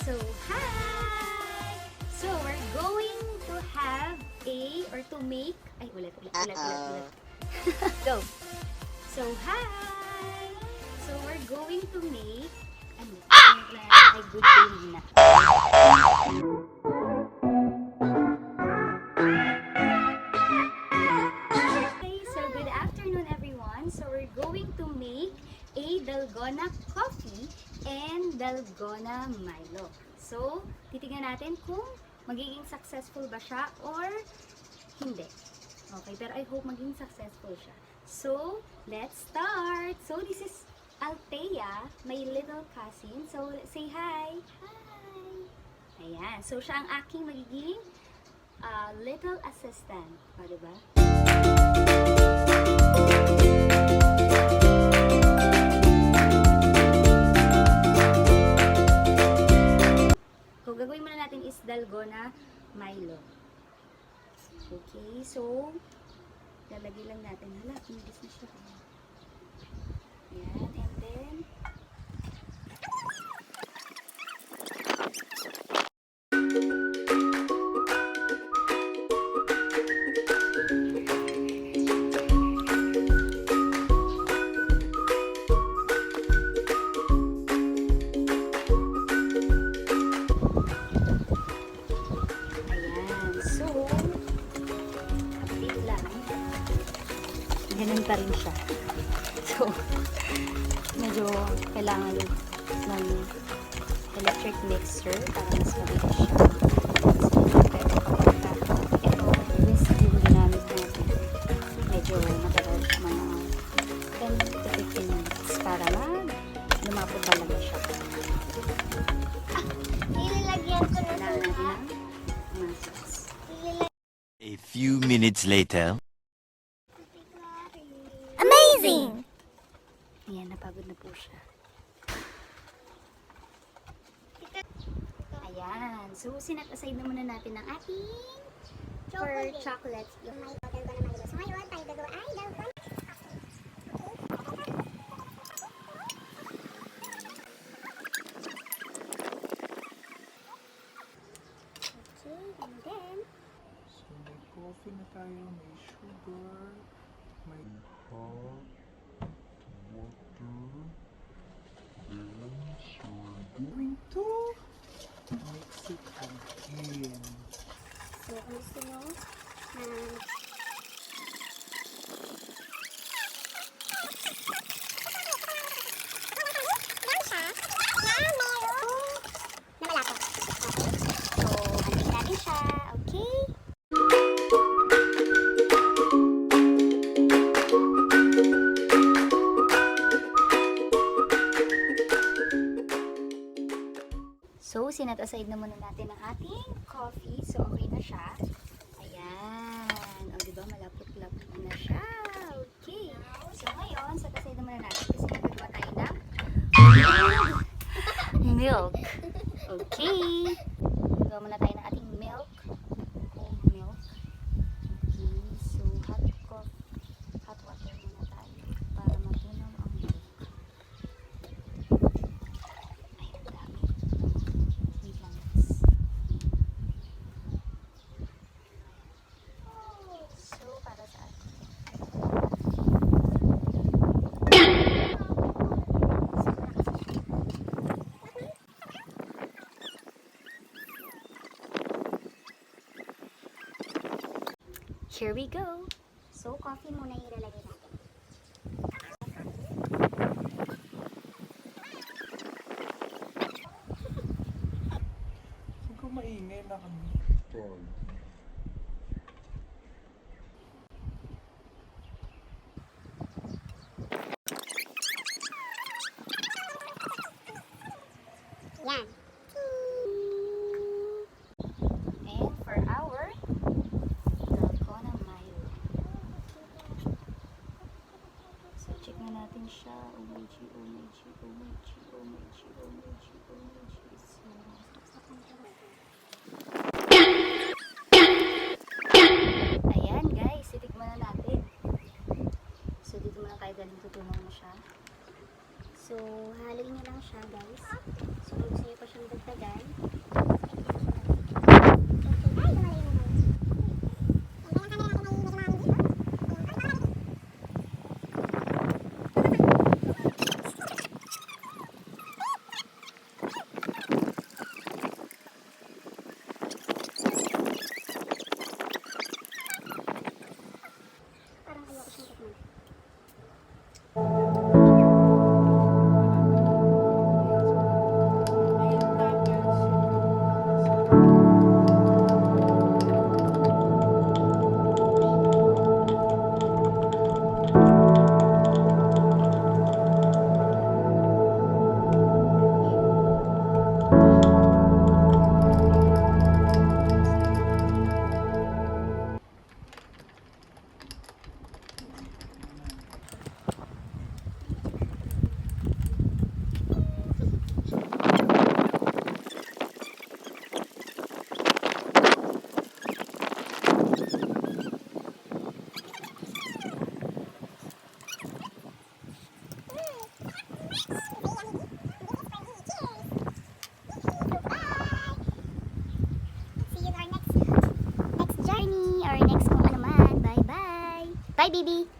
So, hi! So, we're going to have to make, ulit. Go! So, hi! So, we're going to make, good day muna. So, good afternoon everyone. So, we're going to make a Dalgona coffee and Dalgona Milo. So, titingnan natin kung magiging successful ba siya or hindi. Okay, pero I hope maging successful siya. So, let's start! So, this is Althea, my little cousin. So, say hi! Hi! Ayan. So, siya ang aking magiging little assistant. O, diba? So, gagawin muna natin is Dalgona Milo. Okay, so lalagay lang natin. Hala, pinigis na siya. Ayan, and then ganun pa rin siya. So, medyo kailangan ng electric mixer para mas mabilis siya. Ito, whisk yung ginamit natin. Medyo matagal siya, mga 10 to 15 minutes para lumapot talaga siya. Ilalagyan ko na ito. A few minutes later. Amazing! Ayan, napagod na po siya. Ayan. So, sinat-aside na muna natin ang ating chocolates. So, ngayon, tayo gagawa ay Dalgona. Okay, and then So, may coffee na tayo, may sugar, may hot water, and so we're going to mix it again. So, kung gusto nyo na malapot. Okay. So, hanapin natin siya. Okay. So, sinat-aside na muna natin ang ating coffee. So, okay na siya. Ayan. O, diba? Malapot-lapot na siya. Okay. So, ngayon, set-aside na muna natin kasi nagagawa tayo ng milk. Okay. Gawa muna tayo ng ating milk. Cold milk. Okay. So, hot water muna tayo para matunaw ang milk. Here we go. So, coffee muna yung ilalagay natin. Huwag kang maingay na kami. Yan. And for our Dalgona Milo. So, check na natin siya. OMG. So, ayan guys, titikman na natin. So, dito muna tayo galing tutunaw na siya. So, haluin nyo lang siya, guys. So, kung gusto nyo pa siyang dagdagan, See you in our next journey or next kung ano man. Bye-bye. Bye, Bibi.